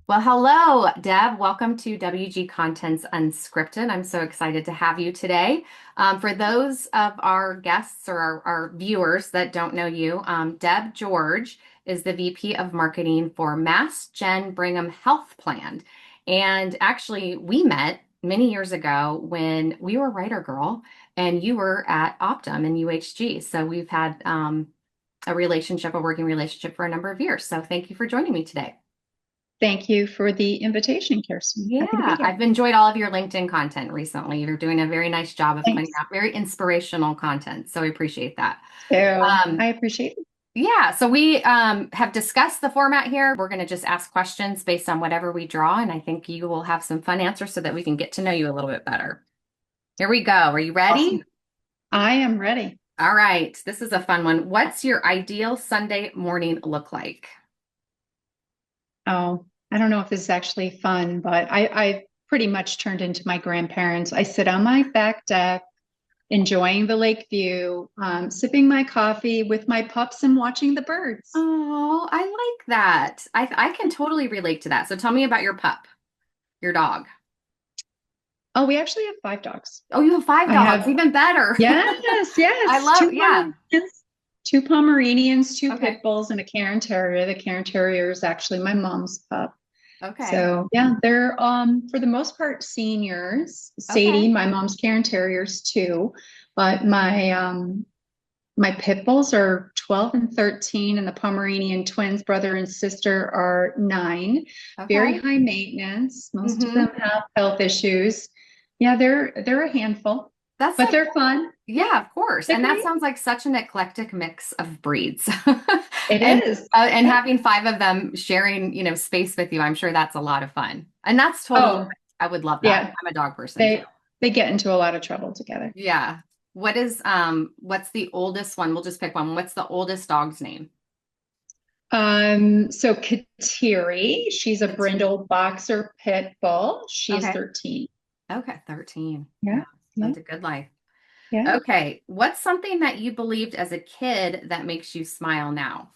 Well, hello, Deb. Welcome to WG Content's Unscripted. I'm so excited to have you today. For those of our guests or our viewers that don't know you, Deb George is the VP of Marketing for Mass Gen Brigham Health Plan. And actually, we met many years ago when we were Writer Girl and you were at Optum and UHG. So we've had a working relationship for a number of years. So thank you for joining me today. Thank you for the invitation, Kirsten. Happy to be Yeah, here. I've enjoyed all of your LinkedIn content recently. You're doing a very nice job of putting Thanks. out very inspirational content. So we appreciate that. So Um, I appreciate it. yeah, so we have discussed the format here. We're going to just ask questions based on whatever we draw, and I think you will have some fun answers so that we can get to know you a little bit better. Here we go. Are you ready? Awesome. I am ready. All right, this is a fun one. What's your ideal Sunday morning look like? Oh, I don't know if this is actually fun, but I pretty much turned into my grandparents. I sit on my back deck, enjoying the lake view, sipping my coffee with my pups and watching the birds. Oh, I like that. I can totally relate to that. So tell me about your pup, your dog. Oh, we actually have five dogs. Oh, you have five I dogs, have, even better. yes, I yes, love, yeah. Two Pomeranians, two Okay. pit bulls, and a Cairn Terrier. The Cairn Terrier is actually my mom's pup. Okay. So yeah, they're for the most part seniors. Sadie, Okay. my mom's Cairn Terriers too, but my pit bulls are 12 and 13, and the Pomeranian twins, brother and sister, are 9. Very Okay. high maintenance. Most of them hmm have health issues. Yeah, they're a handful, That's but like, they're fun. Yeah, yeah, of course. they're And that great. sounds like such an eclectic mix of breeds. It And is. and Yeah. having five of them sharing, space with you, I'm sure that's a lot of fun. And that's totally, Oh, I would love that. yeah. I'm a dog person too. They get into a lot of trouble together. Yeah. What's the oldest one? We'll just pick one. What's the oldest dog's name? So Kateri, she's a brindle boxer pit bull. She's Okay. 13. Okay, 13. Yeah, Yeah, yeah, lived a good life. yeah. Okay, what's something that you believed as a kid that makes you smile now?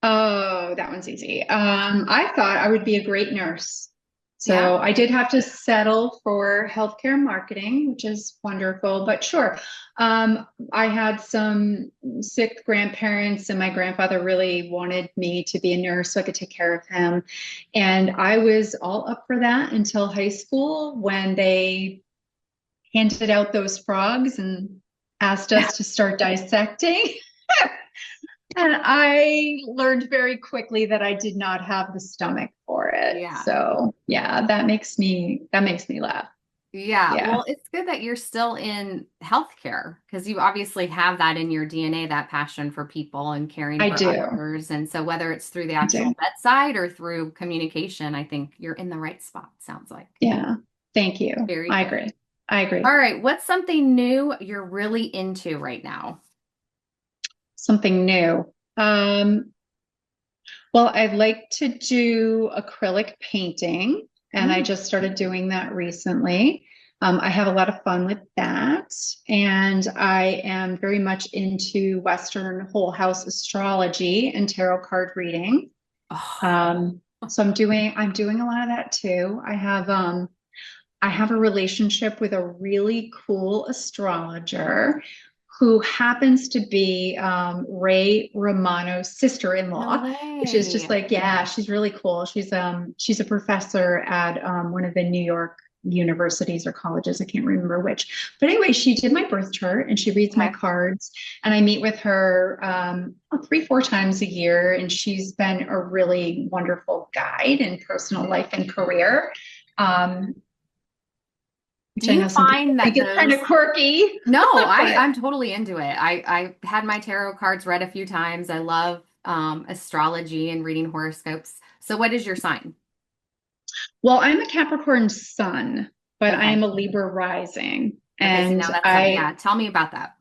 Oh, that one's easy. I thought I would be a great nurse. Yeah? So I did have to settle for healthcare marketing, which is wonderful, but sure. I had some sick grandparents, and my grandfather really wanted me to be a nurse so I could take care of him. And I was all up for that until high school when they handed out those frogs and asked us to start dissecting. And I learned very quickly that I did not have the stomach for it. Yeah. So yeah, that makes me laugh. Yeah. Yeah, Well, it's good that you're still in healthcare because you obviously have that in your DNA, that passion for people and caring I for do. others. And so whether it's through the I actual do. bedside or through communication, I think you're in the right spot, sounds like. Yeah. Thank you. Very I good. agree. I agree. All right. What's something new you're really into right now? Something new. Um, well, I'd like to do acrylic painting, and I Mm, just started doing that recently. I have a lot of fun with that, and I am very much into Western whole house astrology and tarot card reading. oh, So I'm doing a lot of that too. I have a relationship with a really cool astrologer who happens to be Ray Romano's no sister-in-law, which is just way. like, yeah, she's really cool. She's a professor at one of the New York universities or colleges. I can't remember which. But anyway, she did my birth chart and she reads my Okay. cards. And I meet with her 3, 4 times a year. And she's been a really wonderful guide in personal life and career. Um, which Do I you know some people find think that is kind of those quirky, No, but I'm totally into it. I had my tarot cards read a few times. I love astrology and reading horoscopes. So what is your sign? well, I'm a Capricorn sun, but I am Okay. a Libra rising. Okay, so And now that's something. Yeah, tell me about that.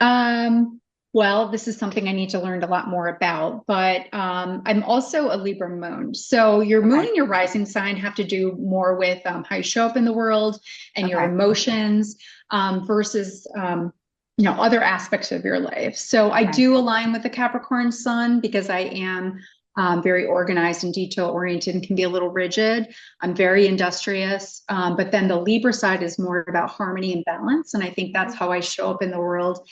um, well, this is something I need to learn a lot more about, but I'm also a Libra moon. So your moon Okay. and your rising sign have to do more with how you show up in the world and your Okay. emotions versus other aspects of your life. So I Okay. do align with the Capricorn sun because I am very organized and detail oriented and can be a little rigid. I'm very industrious. But then the Libra side is more about harmony and balance. And I think that's how I show up in the world,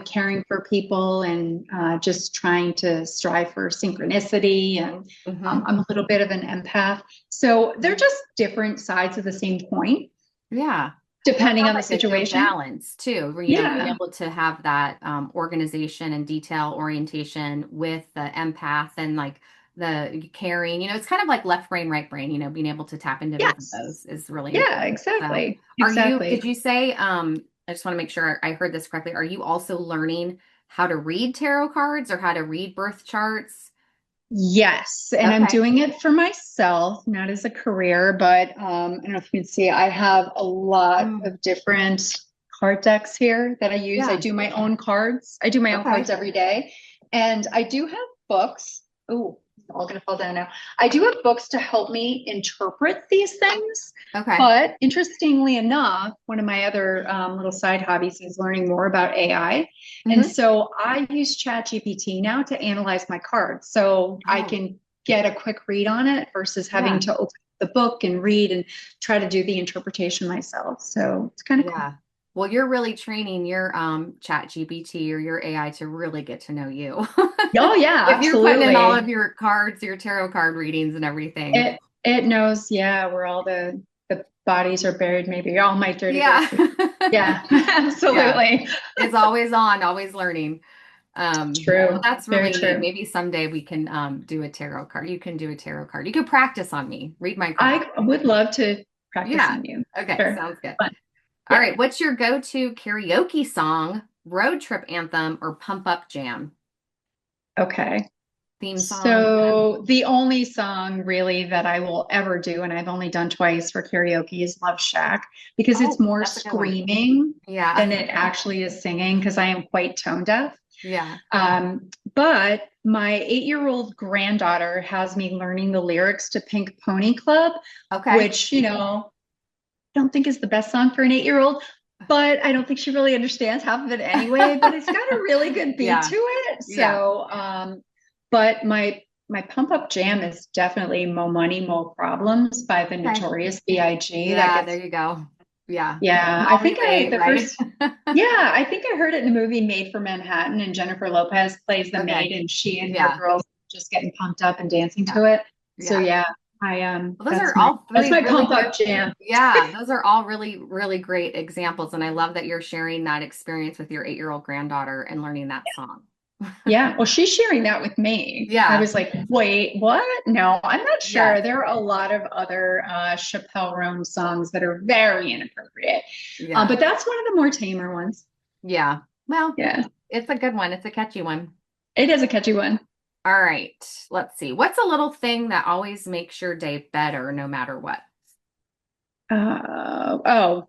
caring for people and just trying to strive for synchronicity. And Mm-hmm. I'm a little bit of an empath. So they're just different sides of the same coin, Yeah. Well, it depending sounds on the like a good situation. balance too, where, being Yeah. able to have that organization and detail orientation with the empath and like the caring, it's kind of like left brain, right brain, being able to tap into both of Yes. those is really Yeah, important. So, exactly. did Exactly. you say, I just want to make sure I heard this correctly. Are you also learning how to read tarot cards or how to read birth charts? Yes, and I'm Okay. doing it for myself, not as a career, but I don't know if you can see, I have a lot Mm, of different card decks here that I use. I yeah. do my own cards. I do my own cards Okay. every day. And I do have books. Oh, it's all gonna fall down now. I do have books to help me interpret these things. Okay. But interestingly enough, one of my other little side hobbies is learning more about AI. And Hmm. so I use ChatGPT now to analyze my cards so I Oh, can get a quick read on it versus having yeah. to open the book and read and try to do the interpretation myself. So it's kind of cool. Yeah. Well, you're really training your chat GPT or your AI to really get to know you. Oh yeah, If you're putting in all absolutely. of your cards, your tarot card readings and everything. It knows, yeah, where all the bodies are buried, maybe all my dirty Yeah. laundry. Yeah, Yeah. absolutely. It's always on, always learning. Well, True. that's Very really neat. true. Maybe someday we can do a tarot card. You can do a tarot card. You can practice on me. Read my card. I would love to practice Yeah. on you. Okay, Sure. sounds good. Fun. All Yeah. right, what's your go-to karaoke song, road trip anthem, or pump up jam? Okay. Theme song? So the only song really that I will ever do, and I've only done twice for karaoke, is Love Shack because it's Oh, more that's a good one. screaming Yeah. than it actually is singing because I am quite tone deaf. Yeah. But my 8-year-old granddaughter has me learning the lyrics to Pink Pony Club, Okay. which, I don't think is the best song for an 8-year-old, but I don't think she really understands half of it anyway. But it's got a really good beat Yeah. to it. Yeah. So, but my pump up jam is definitely Mo Money, Mo Problems by the Okay. Notorious B.I.G. That Yeah, there gets, you go. Yeah. We can yeah, I all think relate, the right? first, yeah, I think I heard it in the movie Made for Manhattan, and Jennifer Lopez plays the Okay. maid, and she and her Yeah. girls just getting pumped up and dancing Yeah. to it. So Yeah. yeah, I Well, those that's are my all that's three my really pump good. up jam. Yeah, those are all really, really great examples. And I love that you're sharing that experience with your 8-year-old granddaughter and learning that song. Yeah, well, she's sharing that with me. I Yeah. was like, wait, what? No, I'm not Yes. sure. There are a lot of other Chappelle Roan songs that are very inappropriate. Yeah. But that's one of the more tamer ones. Yeah. Well, Yeah, it's a good one. It's a catchy one. it is a catchy one. All right. Let's see. What's a little thing that always makes your day better no matter what? Oh,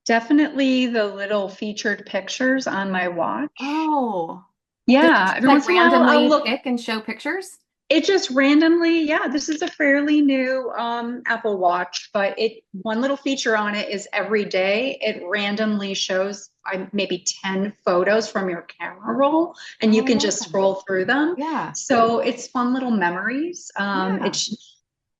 definitely the little featured pictures on my watch. Oh, does it Yeah, just every like once in a while I'll randomly look. pick and show pictures? It just randomly, yeah, this is a fairly new Apple Watch, but it one little feature on it is every day it randomly shows maybe 10 photos from your camera roll and Oh, you I can love just that. scroll through them. Yeah. So it's fun little memories. Yeah. It's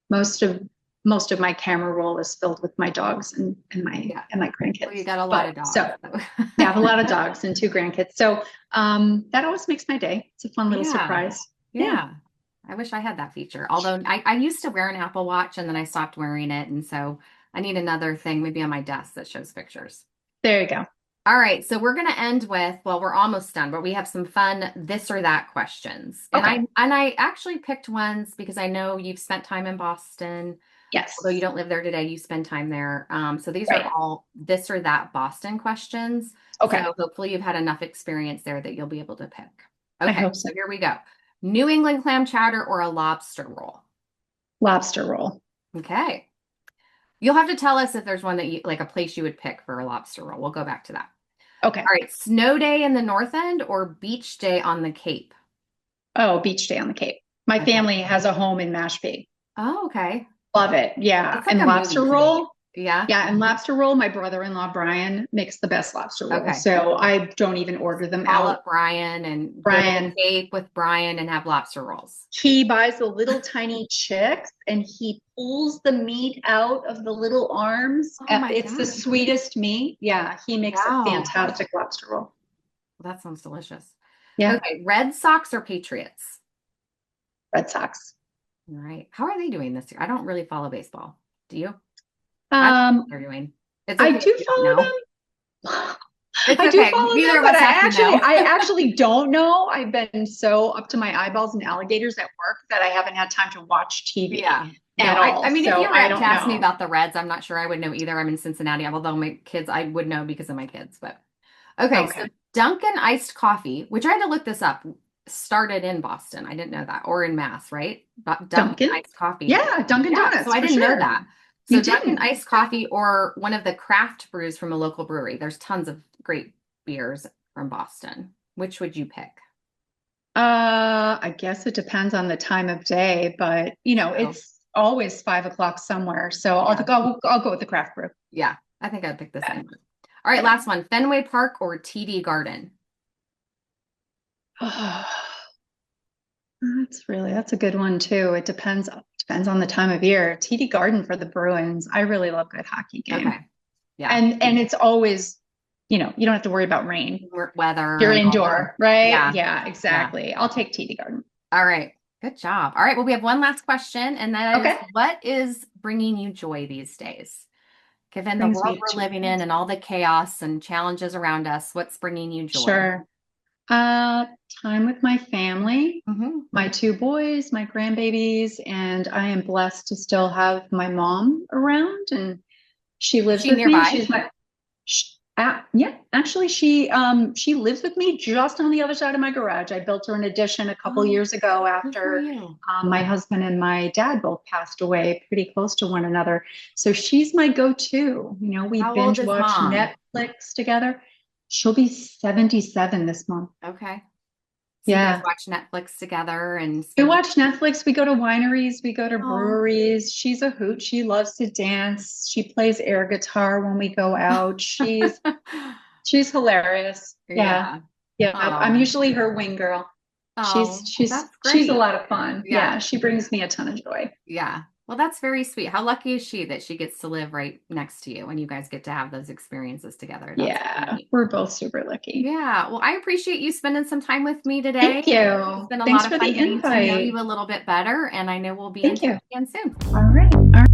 most of my camera roll is filled with my dogs and my Yeah. and my Well, you grandkids. got a lot But of dogs. so So. yeah, I have a lot of dogs and two grandkids. So that always makes my day. It's a fun little Yeah. surprise. Yeah. Yeah. I wish I had that feature. Although I used to wear an Apple Watch and then I stopped wearing it. And so I need another thing maybe on my desk that shows pictures. There you go. All right, so we're going to end with, well, we're almost done, but we have some fun this or that questions. And I Okay. and I actually picked ones because I know you've spent time in Boston. Although you Yes. don't live there today, you spend time there. So these are Right. all this or that Boston questions. Okay. So hopefully you've had enough experience there that you'll be able to pick. I Okay, hope so. so here we go. New England clam chowder or a lobster roll? Lobster roll. Okay. You'll have to tell us if there's one that you like a place you would pick for a lobster roll. We'll go back to that. Okay. All right, snow day in the North End or beach day on the Cape? Oh, beach day on the Cape. My Okay. family has a home in Mashpee. Oh, okay. Love it. Yeah. It's like And a movie lobster to me. roll. Yeah. Yeah, and lobster roll, my brother-in-law Brian makes the best lobster roll. Okay. So I don't even order them Call out. up Brian and go to the Brian, Cape with Brian and have lobster rolls. he buys the little tiny chicks and he pulls the meat out of the little arms. Oh my It's the gosh. sweetest meat. Yeah, he makes a Wow. fantastic lobster roll. Well, that sounds delicious. Yeah, Okay. Red Sox or Patriots? Red Sox. All right. How are they doing this year? I don't really follow baseball. Do you? I don't know what Um, they're doing. It's I okay if do you don't follow know. them. It's I do okay. follow Neither them, of but us have to know. I actually don't know. I've been so up to my eyeballs in alligators at work that I haven't had time to watch Yeah. TV No, at I all. mean, if So you were I to don't ask me know. about the Reds, I'm not sure I would know either. I'm in Cincinnati, although my kids, I would know because of my kids. But okay, so Okay. Dunkin' iced coffee, which I had to look this up, started in Boston. I didn't know that, or in Mass, right? But Dunkin' Dunkin'? iced coffee. Yeah, Dunkin' Yeah, so Donuts I for didn't know sure. that. You So Dunkin' didn't. iced coffee or one of the craft brews from a local brewery. There's tons of great beers from Boston. Which would you pick? I guess it depends on the time of day, but you know, True. it's always 5 o'clock somewhere. So Yeah. I'll go with the craft brew. Yeah, I think I'd pick the same one. All right, last one. Fenway Park or TD Garden? Yeah. That's a good one too. It depends on the time of year. TD Garden for the Bruins. I really love good hockey game. Okay. Yeah. And it's always, you don't have to worry about rain. Weather You're and all that. indoor, right? Yeah. Yeah, Yeah. exactly. I'll take TD Garden. All right. Good job. All right. Well, we have one last question, and that is Okay. what is bringing you joy these days? Given the Brings world me we're to living in and all the chaos and challenges around us, what's bringing you joy? sure. Uh, Time with my family, Hmm. my two boys, my grandbabies, and I am blessed to still have my mom around and she Is lives she with me. nearby? Yeah, actually she lives with me just on the other side of my garage. I built her an addition a couple Oh, years ago good for after you. my husband and my dad both passed away pretty close to one another. So she's my go-to. We How old binge is watch mom? Netflix together. She'll be 77 this month. Okay. So you guys Yeah. watch Netflix together and We spend. watch Netflix. We go to wineries. We go to Oh. breweries. She's a hoot. She loves to dance. She plays air guitar when we go out. She's hilarious. Yeah. Yeah. Yeah. I'm Oh. usually her wing girl. She's Oh, she's that's she's a great. lot of fun. Yeah. Yeah, she brings me a ton of joy. Yeah. Well, that's very sweet. How lucky is she that she gets to live right next to you and you guys get to have those experiences together? That's really Yeah, neat. we're both super lucky. Yeah. Well, I appreciate you spending some time with me today. Thank It's you. been a Thanks lot of for the fun getting to know you invite. a little bit better, and I know we'll be in Thank touch you. again soon. All right. All right.